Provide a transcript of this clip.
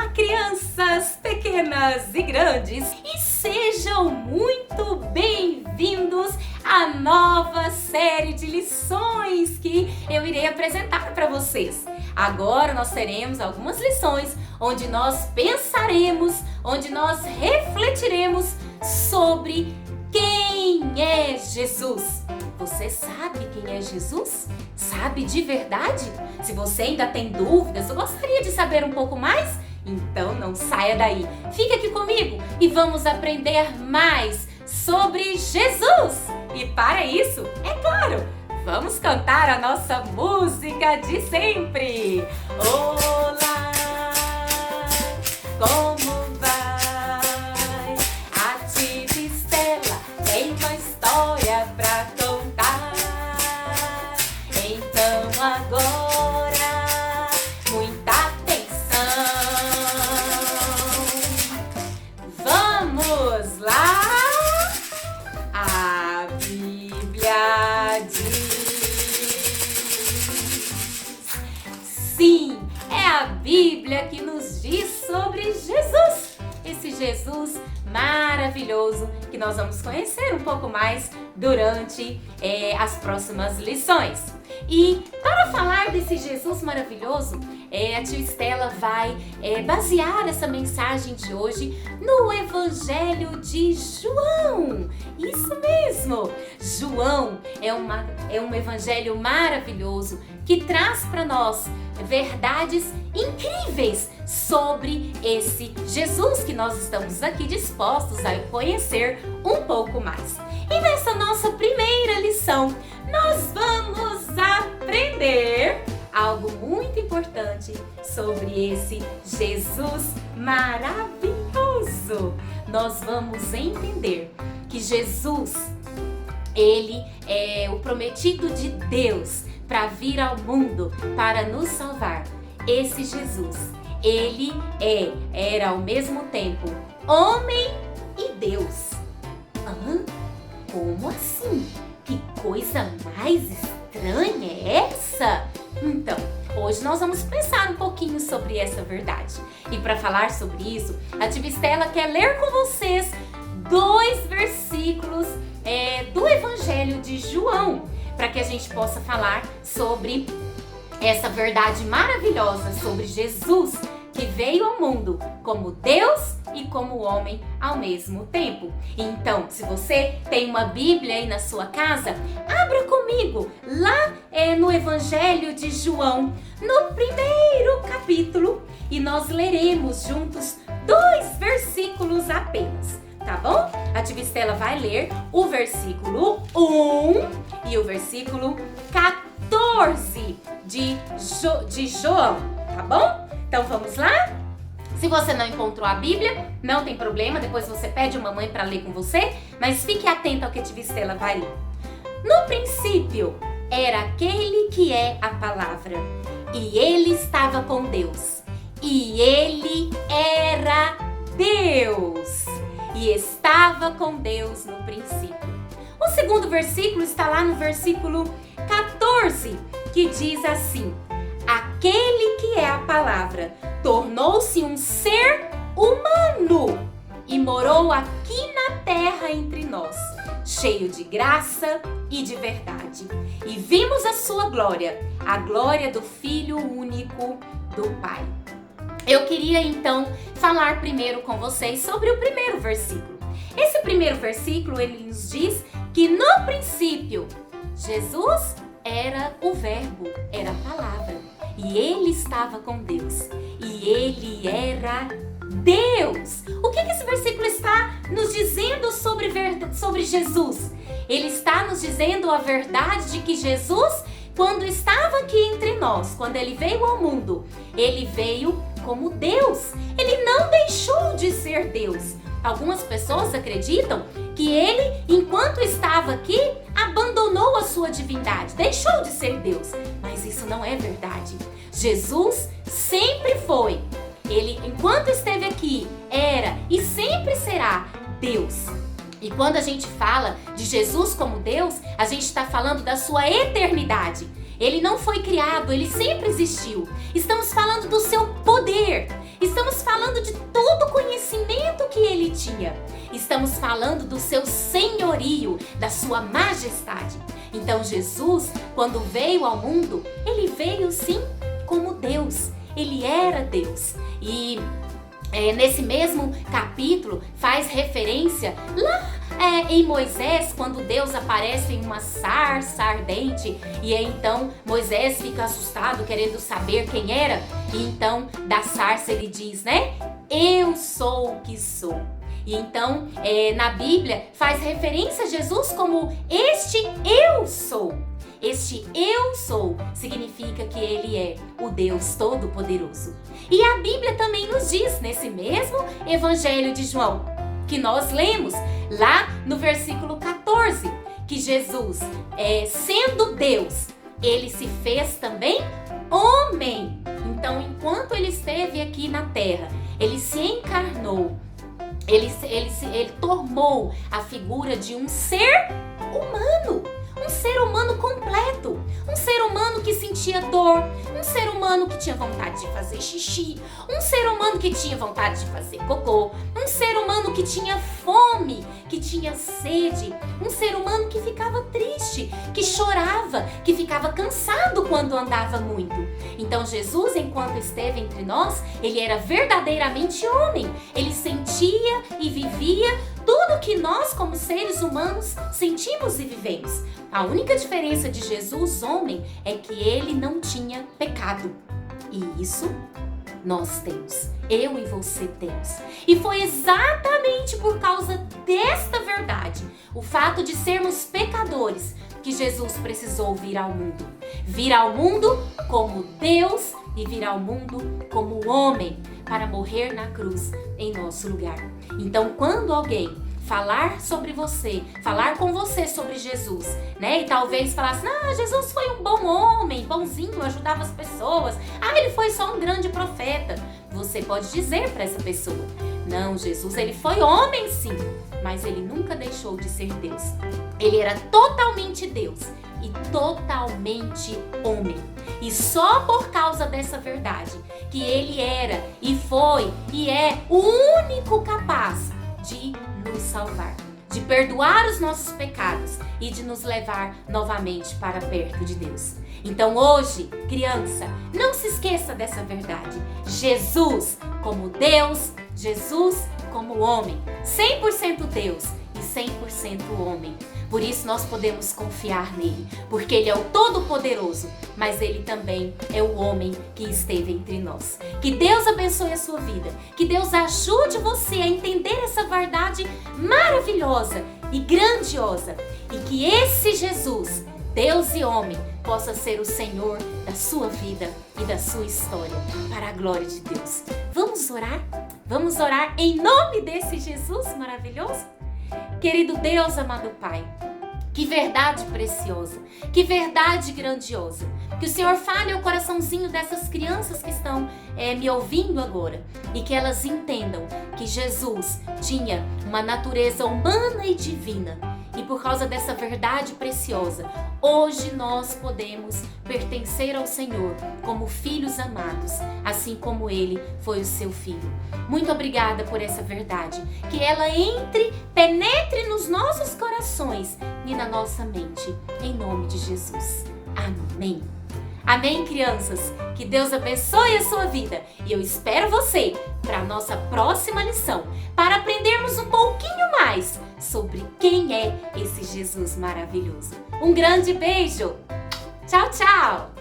Olá, crianças pequenas e grandes, e sejam muito bem-vindos à nova série de lições que eu irei apresentar para vocês. Agora nós teremos algumas lições onde nós pensaremos, onde nós refletiremos sobre quem é Jesus. Você sabe quem é Jesus? Sabe de verdade? Se você ainda tem dúvidas, eu gostaria de saber um pouco mais? Então não saia daí. Fica aqui comigo e vamos aprender mais sobre Jesus. E para isso, é claro, vamos cantar a nossa música de sempre. Olá, como vai? A tia Estela tem uma história pra contar. Então agora, muita atenção. Vamos lá? A Bíblia diz. Sim, é a Bíblia que nos diz sobre Jesus. Esse Jesus maravilhoso que nós vamos conhecer um pouco mais durante as próximas lições. E para falar desse Jesus maravilhoso, a tia Estela vai basear essa mensagem de hoje no Evangelho de João. Isso mesmo! João é um evangelho maravilhoso que traz para nós verdades incríveis sobre esse Jesus que nós estamos aqui dispostos a conhecer um pouco mais. E nessa nossa primeira lição, nós vamos aprender algo muito importante sobre esse Jesus maravilhoso. Nós vamos entender que Jesus, ele é o prometido de Deus para vir ao mundo para nos salvar. Esse Jesus, ele era ao mesmo tempo homem e Deus. Como assim? Que coisa mais estranha é essa? Então, hoje nós vamos pensar um pouquinho sobre essa verdade. E para falar sobre isso, a tia Estela quer ler com vocês 2 versículos do Evangelho de João, para que a gente possa falar sobre essa verdade maravilhosa sobre Jesus, que veio ao mundo como Deus e como homem ao mesmo tempo. Então, se você tem uma Bíblia aí na sua casa, abra comigo lá no Evangelho de João, no primeiro capítulo, e nós leremos juntos 2 versículos apenas, tá bom? A tia Estela vai ler o versículo 1 e o versículo 14 de João, tá bom? Então vamos lá? Se você não encontrou a Bíblia, não tem problema, depois você pede uma mãe para ler com você, mas fique atento ao que a tia Estela vai ler. No princípio era aquele que é a palavra, e ele estava com Deus, e ele era Deus, e estava com Deus no princípio. O segundo versículo está lá no versículo 14, que diz assim: aquele que é a palavra tornou-se um ser humano e morou aqui na terra entre nós, cheio de graça e de verdade. E vimos a sua glória, a glória do Filho único do Pai. Eu queria então falar primeiro com vocês sobre o primeiro versículo. Esse primeiro versículo, ele nos diz que no princípio Jesus era o verbo, era a palavra, e ele estava com Deus, e ele era Deus. O que esse versículo está nos dizendo sobre Jesus? Ele está nos dizendo a verdade de que Jesus, quando estava aqui entre nós, quando ele veio ao mundo, ele veio como Deus. Ele não deixou de ser Deus. Algumas pessoas acreditam que ele, enquanto estava aqui, abandonou a sua divindade, deixou de ser Deus. Mas isso não é verdade. Jesus sempre foi. Ele, enquanto esteve aqui, era e sempre será Deus. E quando a gente fala de Jesus como Deus, a gente está falando da sua eternidade. Ele não foi criado, ele sempre existiu. Estamos falando do seu poder. Estamos falando estamos falando do seu senhorio, da sua majestade. Então Jesus, quando veio ao mundo, ele veio sim como Deus. Ele era Deus. E nesse mesmo capítulo faz referência lá em Moisés, quando Deus aparece em uma sarça ardente, e então Moisés fica assustado, querendo saber quem era, e então da sarça ele diz, né? Eu sou o que sou. E então na Bíblia faz referência a Jesus como este eu sou. Este eu sou significa que ele é o Deus Todo-Poderoso. E a Bíblia também nos diz, nesse mesmo Evangelho de João, que nós lemos lá no versículo 14, que Jesus, sendo Deus, ele se fez também homem. Então, enquanto ele esteve aqui na terra, ele se encarnou, ele tomou a figura de um ser humano. Um ser humano completo, um ser humano que sentia dor, um ser humano que tinha vontade de fazer xixi, um ser humano que tinha vontade de fazer cocô, um ser humano que tinha fome, que tinha sede, um ser humano que ficava triste, que chorava, que ficava cansado quando andava muito. Então Jesus, enquanto esteve entre nós, ele era verdadeiramente homem, ele sentia e vivia tudo que nós, como seres humanos, sentimos e vivemos. A única diferença de Jesus, homem, é que ele não tinha pecado. E isso nós temos. Eu e você temos. E foi exatamente por causa desta verdade, o fato de sermos pecadores, que Jesus precisou vir ao mundo. Vir ao mundo como Deus e vir ao mundo como homem, para morrer na cruz em nosso lugar. Então, quando alguém falar sobre você, falar com você sobre Jesus, né? E talvez falasse, Jesus foi um bom homem, bonzinho, ajudava as pessoas. Ele foi só um grande profeta. Você pode dizer para essa pessoa, não, Jesus, ele foi homem sim, mas ele nunca deixou de ser Deus. Ele era totalmente Deus e totalmente homem. E só por causa dessa verdade, que ele era e foi e é o único capaz de nos salvar, de perdoar os nossos pecados e de nos levar novamente para perto de Deus. Então hoje, criança, não se esqueça dessa verdade. Jesus como Deus, Jesus como homem, 100% Deus e 100% homem. Por isso nós podemos confiar nele, porque ele é o Todo-Poderoso, mas ele também é o homem que esteve entre nós. Que Deus abençoe a sua vida, que Deus ajude você a entender essa verdade maravilhosa e grandiosa, e que esse Jesus, Deus e homem, possa ser o Senhor da sua vida e da sua história, para a glória de Deus. Vamos orar? Vamos orar em nome desse Jesus maravilhoso? Querido Deus, amado Pai, que verdade preciosa, que verdade grandiosa. Que o Senhor fale ao coraçãozinho dessas crianças que estão me ouvindo agora e que elas entendam que Jesus tinha uma natureza humana e divina. E por causa dessa verdade preciosa, hoje nós podemos pertencer ao Senhor como filhos amados, assim como Ele foi o seu filho. Muito obrigada por essa verdade, que ela entre, penetre nos nossos corações e na nossa mente, em nome de Jesus. Amém. Amém, crianças? Que Deus abençoe a sua vida e eu espero você para a nossa próxima lição, para aprendermos um pouquinho mais sobre quem é esse Jesus maravilhoso. Um grande beijo! Tchau, tchau!